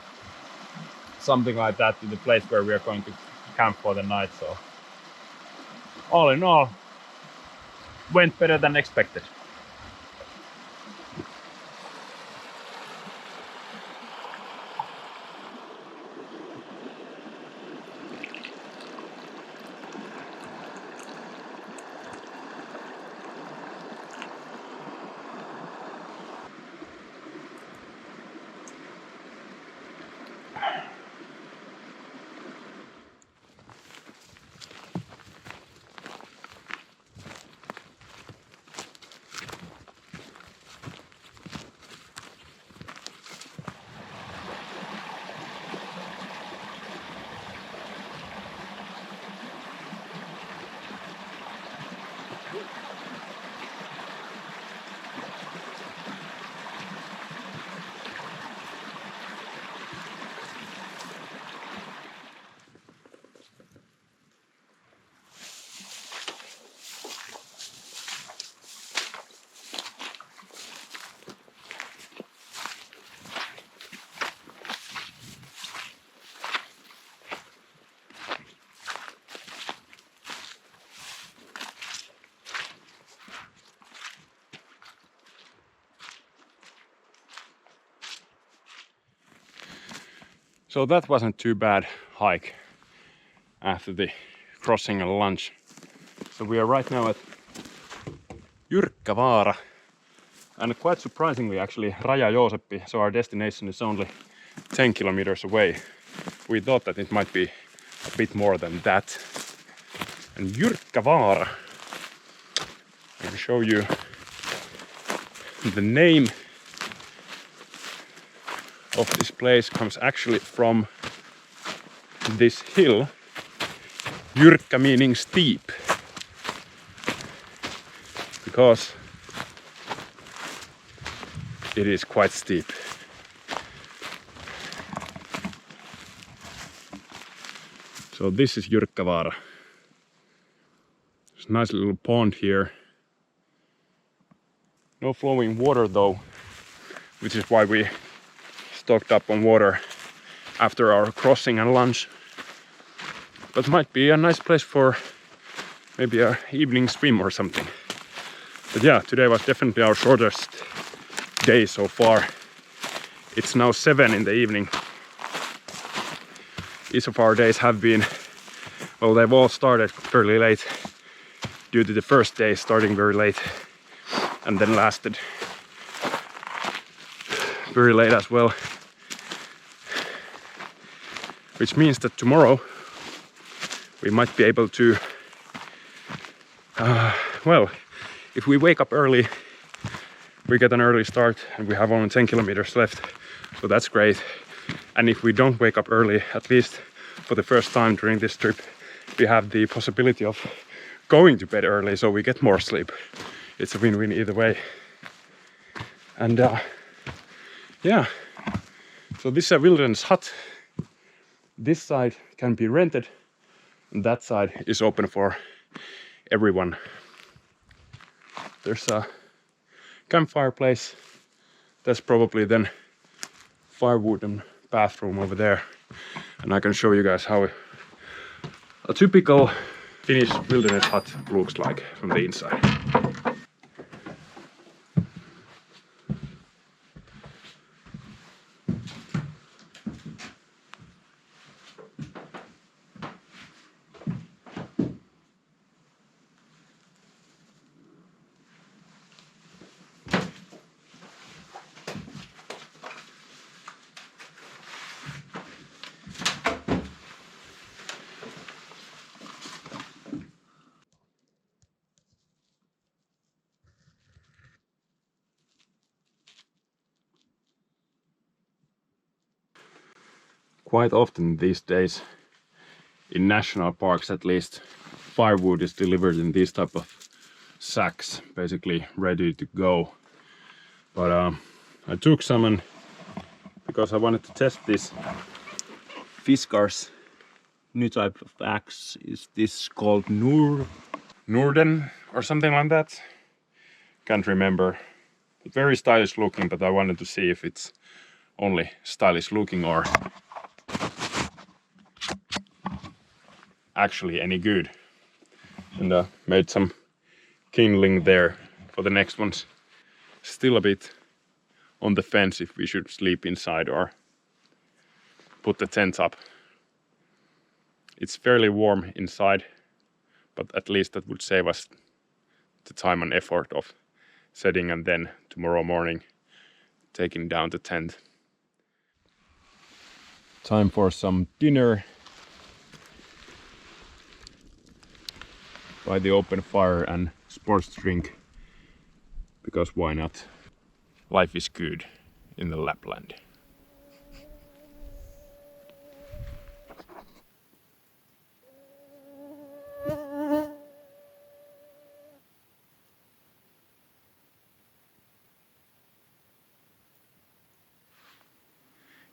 Speaker 1: something like that, to the place where we are going to camp for the night. So all in all, went better than expected. So that wasn't too bad hike after the crossing and lunch. So we are right now at Jyrkkävaara, and quite surprisingly actually Raja-Jooseppi, so our destination is only 10 kilometers away. We thought that it might be a bit more than that. And Jyrkkävaara, I will show you the name of this place comes actually from this hill. Jyrkkä meaning steep, because it is quite steep. So this is Jyrkkävaara. There's a nice little pond here. No flowing water though, which is why we stocked up on water after our crossing and lunch. But might be a nice place for maybe an evening swim or something. But yeah, today was definitely our shortest day so far. It's now 7 in the evening. Each of our days have been, well, they've all started fairly late due to the first day starting very late and then lasted very late as well. Which means that tomorrow we might be able to, well, if we wake up early, we get an early start and we have only 10 kilometers left, so that's great. And if we don't wake up early, at least for the first time during this trip, we have the possibility of going to bed early, so we get more sleep. It's a win-win either way. And yeah, so this is a wilderness hut. This side can be rented, and that side is open for everyone. There's a campfire place. That's probably then firewood and bathroom over there. And I can show you guys how a typical Finnish wilderness hut looks like from the inside. Quite often these days, in national parks at least, firewood is delivered in these type of sacks, basically ready to go. But I took some because I wanted to test this Fiskar's new type of axe. Is this called Norden or something like that? Can't remember. Very stylish looking, but I wanted to see if it's only stylish looking or actually any good. And made some kindling there for the next ones. Still a bit on the fence if we should sleep inside or put the tent up. It's fairly warm inside, but at least that would save us the time and effort of setting and then tomorrow morning taking down the tent. Time for some dinner by the open fire and sports drink, because why not? Life is good in the Lapland.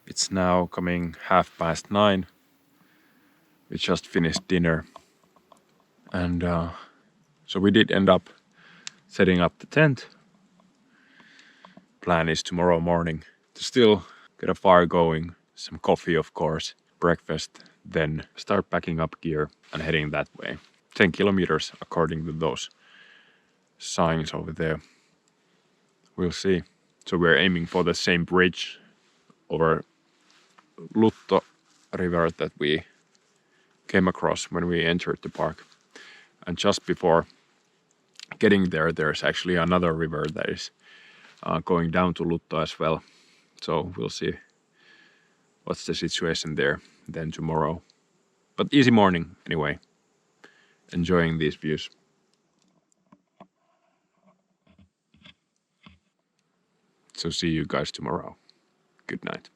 Speaker 1: It's now coming 9:30. We just finished dinner. And so we did end up setting up the tent. Plan is tomorrow morning to still get a fire going, some coffee of course, breakfast, then start packing up gear and heading that way. 10 kilometers according to those signs over there. We'll see. So we're aiming for the same bridge over Lutto river that we came across when we entered the park. And just before getting there, there's actually another river that is going down to Lutto as well. So we'll see what's the situation there then tomorrow. But easy morning anyway. Enjoying these views. So see you guys tomorrow. Good night.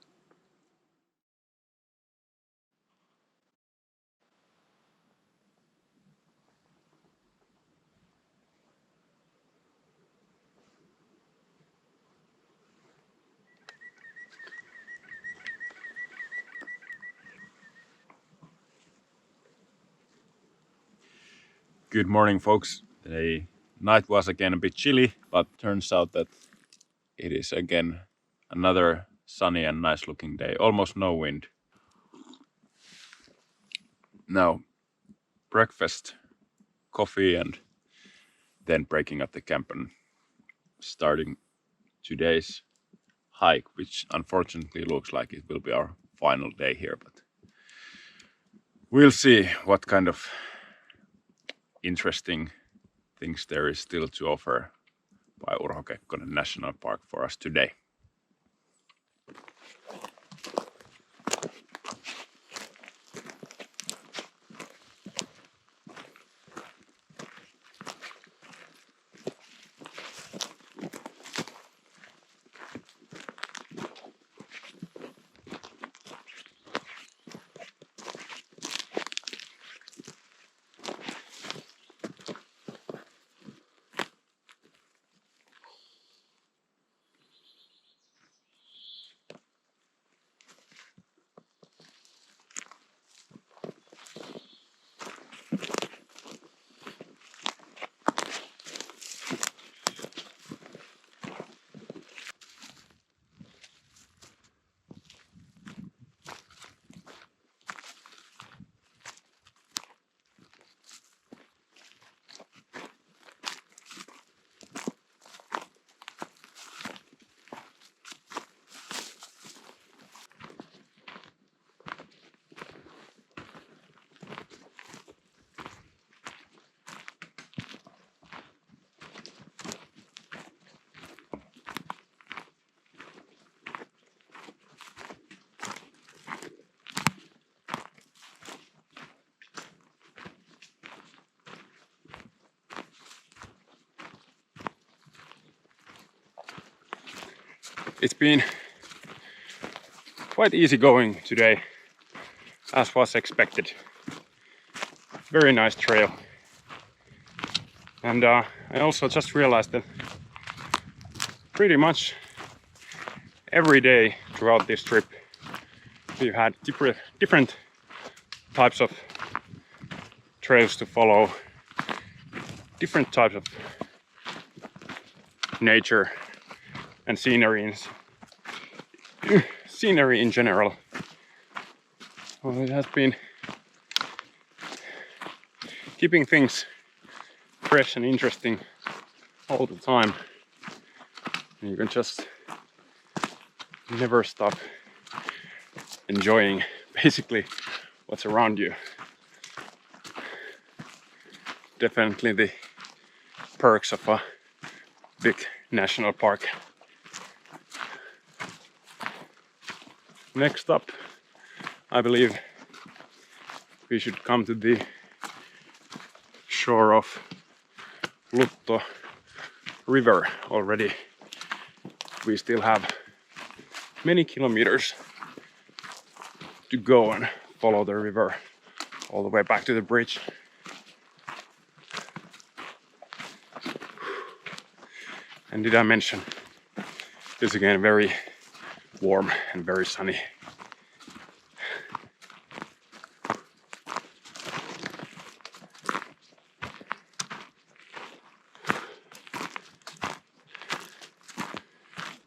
Speaker 1: Good morning, folks. The night was again a bit chilly, but turns out that it is again another sunny and nice looking day. Almost no wind.
Speaker 2: now breakfast, coffee, and then breaking up the camp and starting today's hike, which unfortunately looks like it will be our final day here, but we'll see what kind of interesting things there is still to offer by Urho Kekkonen National Park for us today.
Speaker 1: It's been quite easy going today, as was expected. Very nice trail. And I also just realized that pretty much every day throughout this trip we've had different types of trails to follow, different types of nature and scenery in general. Well, it has been keeping things fresh and interesting all the time. And you can just never stop enjoying basically what's around you. Definitely the perks of a big national park. Next up, I believe we should come to the shore of Lutto river already. We still have many kilometers to go and follow the river all the way back to the bridge. And did I mention it's again very warm and very sunny.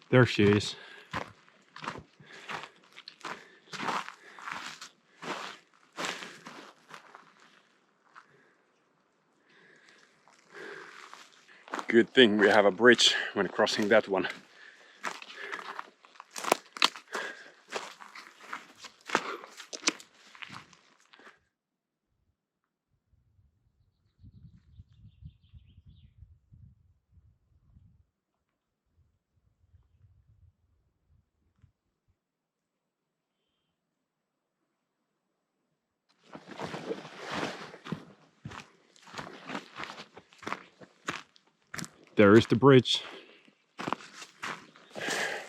Speaker 1: There she is. Good thing we have a bridge when crossing that one. There is the bridge,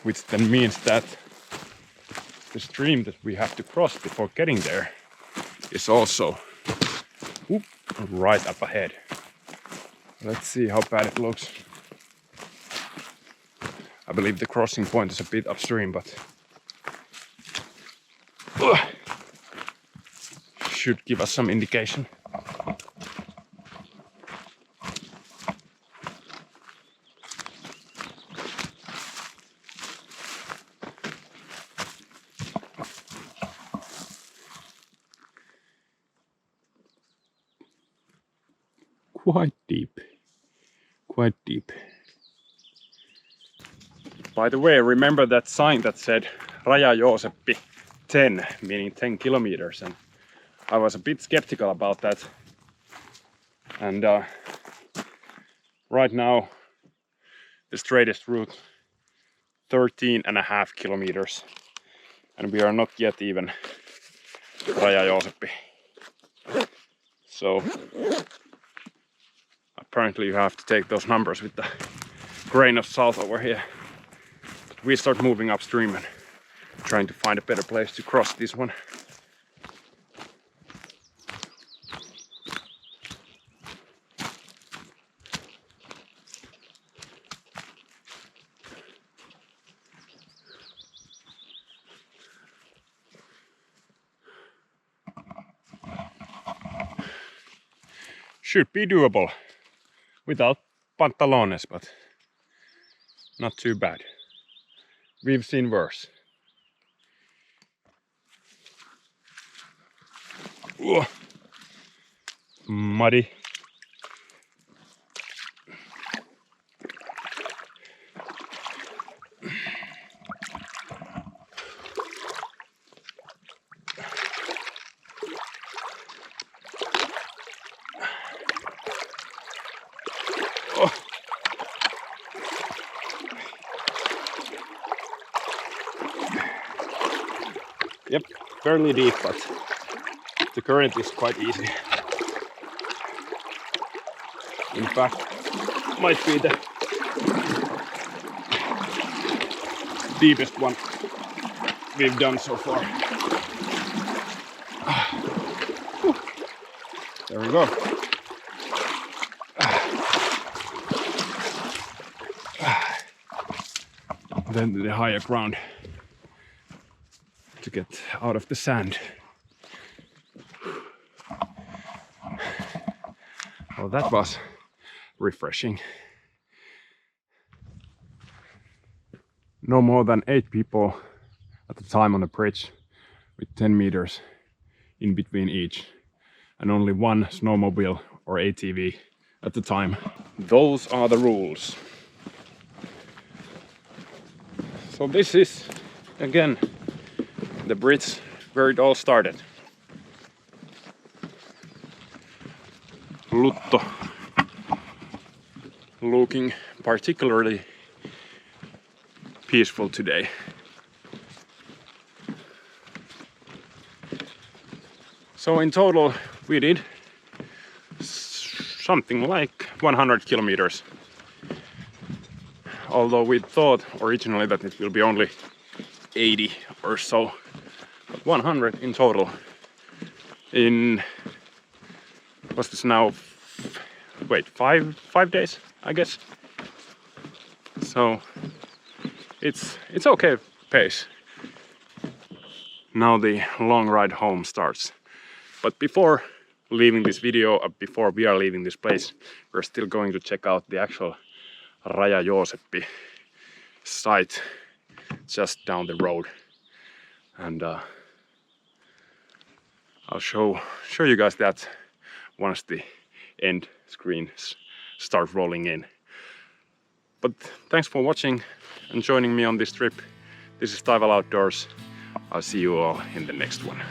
Speaker 1: which then means that the stream that we have to cross before getting there is also right up ahead. Let's see how bad it looks. I believe the crossing point is a bit upstream, but should give us some indication. quite deep. Quite deep. By the way, remember that sign that said Raja-Jooseppi 10, meaning 10 kilometers, and I was a bit skeptical about that. And right now, the straightest route, 13.5 kilometers, and we are not yet even Raja-Jooseppi. So apparently you have to take those numbers with the grain of salt over here. We start moving upstream and trying to find a better place to cross this one. Should be doable without pantalones, but not too bad. We've seen worse. Whoa. Muddy. Yep, fairly deep, but the current is quite easy. In fact, might be the deepest one we've done so far. There we go. Then the higher ground to get out of the sand. Well, that was refreshing. No more than 8 people at the time on the bridge, with 10 meters in between each, and only 1 snowmobile or ATV at the time. Those are the rules. So this is, again, the bridge where it all started. Lutto, looking particularly peaceful today. So in total we did something like 100 kilometers. Although we thought originally that it will be only 80 or so, but 100 in total. In, what's this now? Wait, five days, I guess. So it's okay pace. Now the long ride home starts. But before leaving this video, before we are leaving this place, we're still going to check out the actual Raja-Jooseppi site just down the road, and I'll show you guys that once the end screens start rolling in. But thanks for watching and joining me on this trip. This is Taival Outdoors. I'll see you all in the next one.